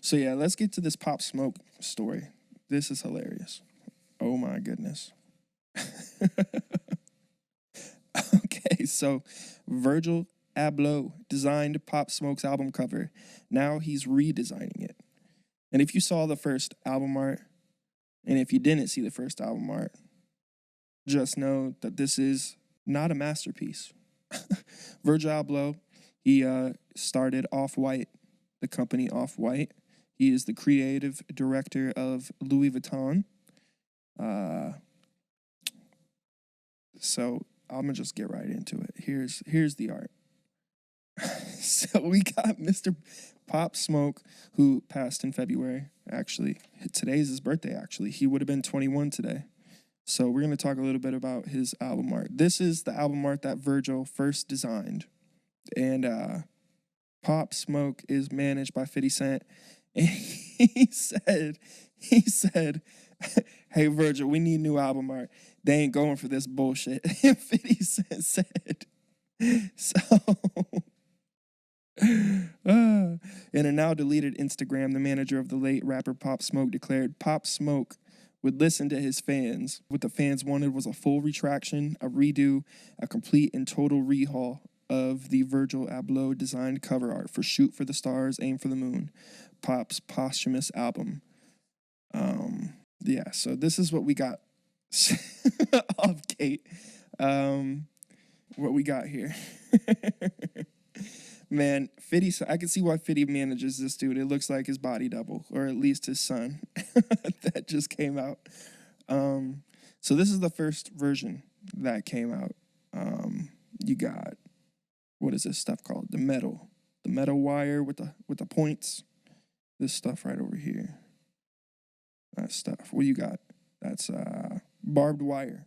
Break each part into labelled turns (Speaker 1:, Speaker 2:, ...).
Speaker 1: So yeah, let's get to this Pop Smoke story. This is hilarious. Oh my goodness. Okay, so Virgil Abloh designed Pop Smoke's album cover. Now he's redesigning it. And if you saw the first album art, and if you didn't see the first album art, just know that this is not a masterpiece. Virgil Abloh, he started Off-White, the company Off-White. He is the creative director of Louis Vuitton. So I'm gonna just get right into it. Here's the art. So we got Mr. Pop Smoke, who passed in February. Actually, today's his birthday. Actually, he would have been 21 today. So we're gonna talk a little bit about his album art. This is the album art that Virgil first designed, and Pop Smoke is managed by 50 Cent. And he said, "Hey Virgil, we need new album art. They ain't going for this bullshit." And 50 Cent said, so. In a now deleted Instagram, the manager of the late rapper Pop Smoke declared Pop Smoke would listen to his fans. What the fans wanted was a full retraction, a redo, a complete and total rehaul of the Virgil Abloh designed cover art for Shoot for the Stars, Aim for the Moon, Pop's posthumous album. Yeah, so this is what we got off Kate. What we got here. Man, 50, I can see why 50 manages this dude. It looks like his body double, or at least his son that just came out. So this is the first version that came out. You got, what is this stuff called? The metal wire with the points. This stuff right over here. That stuff. What you got? That's barbed wire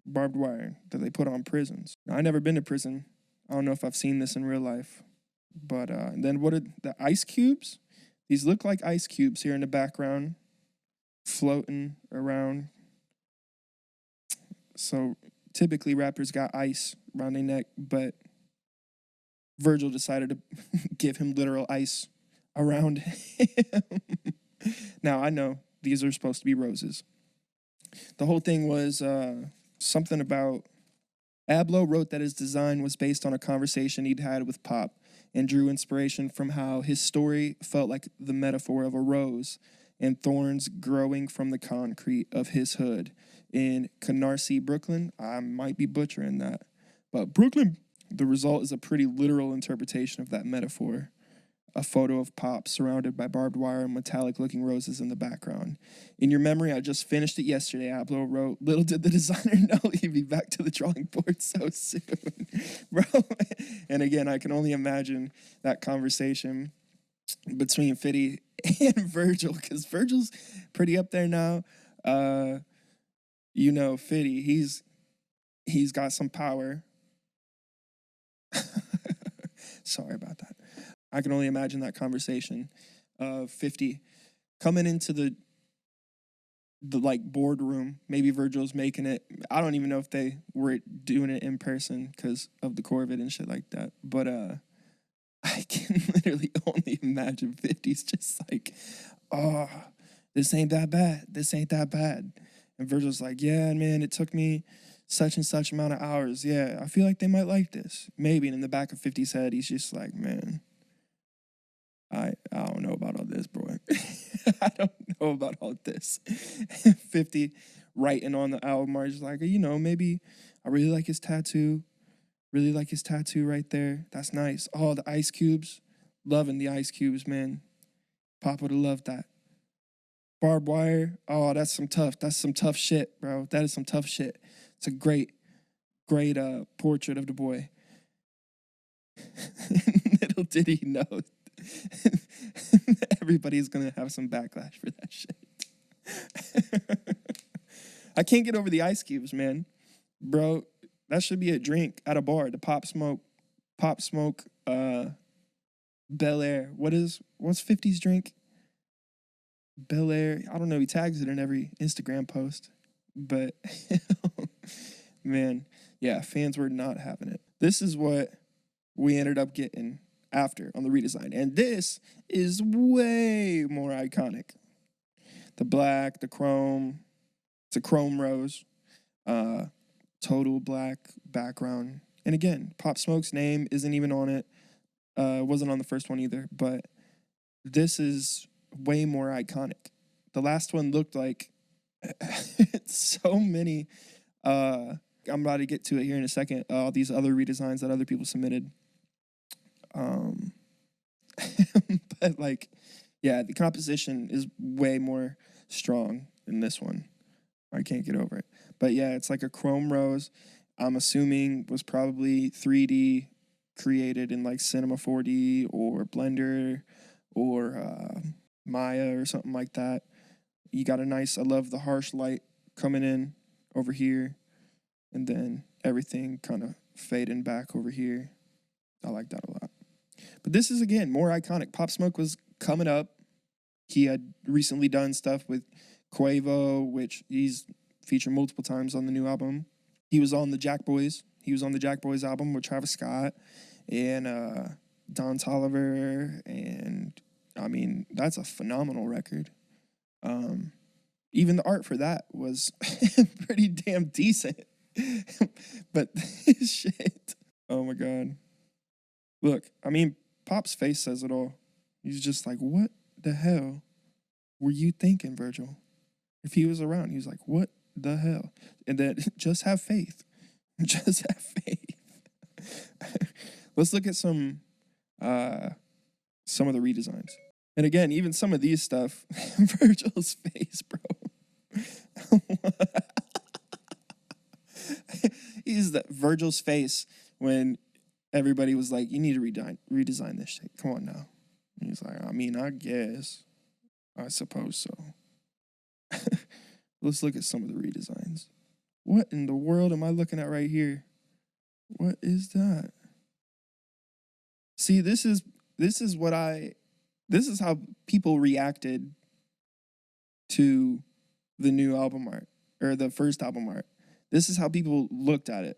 Speaker 1: that they put on prisons. Now, I've never been to prison. I don't know if I've seen this in real life. But then what are the ice cubes? These look like ice cubes here in the background, floating around. So typically rappers got ice around their neck, but Virgil decided to give him literal ice around him. Now, I know these are supposed to be roses. The whole thing was something about Abloh wrote that his design was based on a conversation he'd had with Pop and drew inspiration from how his story felt like the metaphor of a rose and thorns growing from the concrete of his hood in Canarsie, Brooklyn. I might be butchering that, but Brooklyn. The result is a pretty literal interpretation of that metaphor. A photo of Pop surrounded by barbed wire and metallic-looking roses in the background. In your memory, I just finished it yesterday. Abloh wrote, "Little did the designer know he'd be back to the drawing board so soon." Bro, and again, I can only imagine that conversation between 50 and Virgil, because Virgil's pretty up there now. 50, he's got some power. Sorry about that. I can only imagine that conversation of 50 coming into the like boardroom. Maybe Virgil's making it. I don't even know if they were doing it in person because of the COVID and shit like that. But I can literally only imagine 50's just like, "Oh, this ain't that bad. This ain't that bad." And Virgil's like, "Yeah, man, it took me such and such amount of hours. Yeah, I feel like they might like this." Maybe. And in the back of 50's head, he's just like, "Man, I don't know about all this, bro." I don't know about all this. 50 writing on the album art, just like, maybe I really like his tattoo. Really like his tattoo right there. That's nice. Oh, the ice cubes. Loving the ice cubes, man. Pop would have loved that. Barbed wire. Oh, that's some tough shit, bro. That is some tough shit. It's a great portrait of the boy. Little did he know, everybody's gonna have some backlash for that shit. I can't get over the ice cubes, man. Bro, that should be a drink at a bar. The Pop Smoke Bel Air. What's 50's drink? Bel Air. I don't know. He tags it in every Instagram post. But, man, yeah, fans were not having it. This is what we ended up getting after on the redesign. And this is way way more iconic. The black, the chrome. It's a chrome rose. Total black background. And again, Pop Smoke's name isn't even on it. Wasn't on the first one either. But this is way more iconic. The last one looked like so many. I'm about to get to it here in a second. All these other redesigns that other people submitted. But like, yeah, the composition is way more strong in this one. I can't get over it. But yeah, it's like a chrome rose. I'm assuming was probably 3D created in like Cinema 4D or Blender or Maya or something like that. You got a nice, I love the harsh light coming in over here. And then everything kind of fading back over here. I like that a lot. But this is, again, more iconic. Pop Smoke was coming up. He had recently done stuff with Quavo, which he's featured multiple times on the new album. He was on the Jack Boys. He was on the Jack Boys album with Travis Scott and Don Toliver. And, I mean, that's a phenomenal record. Even the art for that was pretty damn decent. But shit. Oh, my God. Look, I mean, Pop's face says it all. He's just like, what the hell were you thinking, Virgil? If he was around, he was like, what the hell? And then just have faith. Just have faith. Let's look at some of the redesigns. And again, even some of these stuff, Virgil's face, bro. He's the Virgil's face when everybody was like, you need to redesign this shit. Come on now. And he's like, I mean, I guess. I suppose so. Let's look at some of the redesigns. What in the world am I looking at right here? What is that? See, this is how people reacted to the new album art, or the first album art. This is how people looked at it.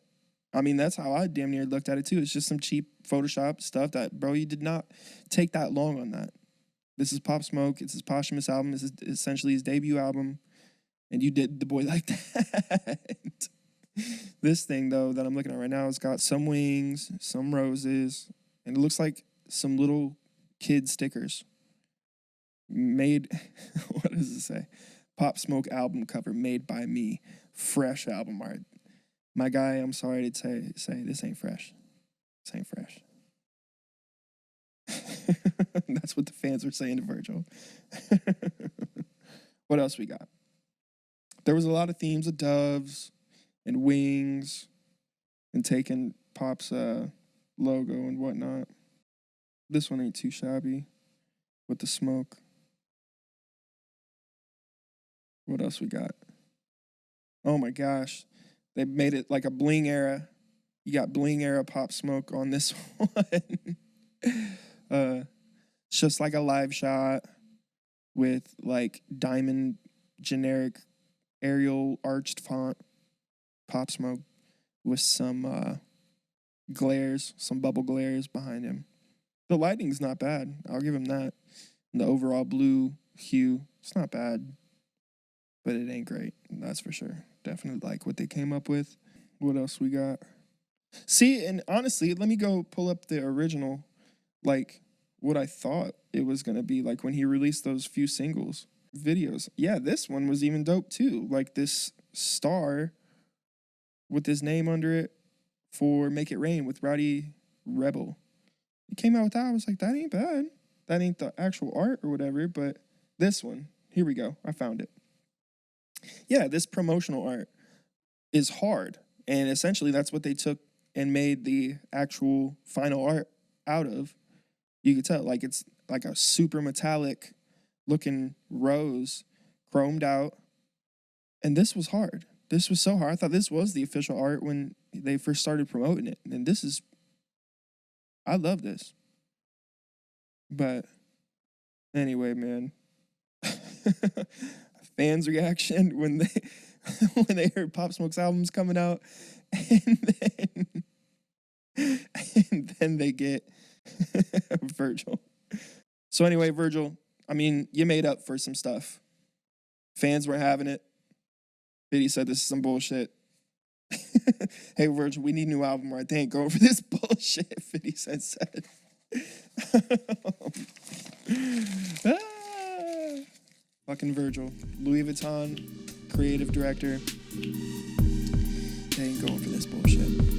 Speaker 1: I mean, that's how I damn near looked at it too. It's just some cheap Photoshop stuff that, bro, you did not take that long on that. This is Pop Smoke. It's his posthumous album. This is essentially his debut album. And you did the boy like that. This thing, though, that I'm looking at right now, it's got some wings, some roses, and it looks like some little kid stickers. Made, what does it say? Pop Smoke album cover made by me. Fresh album art. My guy, I'm sorry to say this ain't fresh. This ain't fresh. That's what the fans were saying to Virgil. What else we got? There was a lot of themes of doves and wings and taking Pop's logo and whatnot. This one ain't too shabby with the smoke. What else we got? Oh my gosh. They made it like a bling era. You got bling era Pop Smoke on this one. It's just like a live shot with like diamond generic Arial arched font, Pop Smoke, with some glares, some bubble glares behind him. The lighting's not bad. I'll give him that. And the overall blue hue, it's not bad. But it ain't great, that's for sure. Definitely like what they came up with. What else we got? See, and honestly, let me go pull up the original, like what I thought it was going to be like when he released those few singles. Videos. Yeah, this one was even dope too. Like this star with his name under it for Make It Rain with Rowdy Rebel. He came out with that. I was like, that ain't bad. That ain't the actual art or whatever, but this one, here we go. I found it. Yeah, this promotional art is hard. And essentially that's what they took and made the actual final art out of. You could tell, like it's like a super metallic looking rose, chromed out. And this was hard. This was so hard. I thought this was the official art when they first started promoting it. And this is, I love this. But anyway, man. Fans' reaction when they heard Pop Smoke's albums coming out. And then they get Virgil. So anyway, Virgil, I mean, you made up for some stuff. Fans were having it. 50 said this is some bullshit. Hey, Virgil, we need a new album right? They ain't going for this bullshit, 50 Cent said. Fucking Virgil. Louis Vuitton, creative director. They ain't going for this bullshit.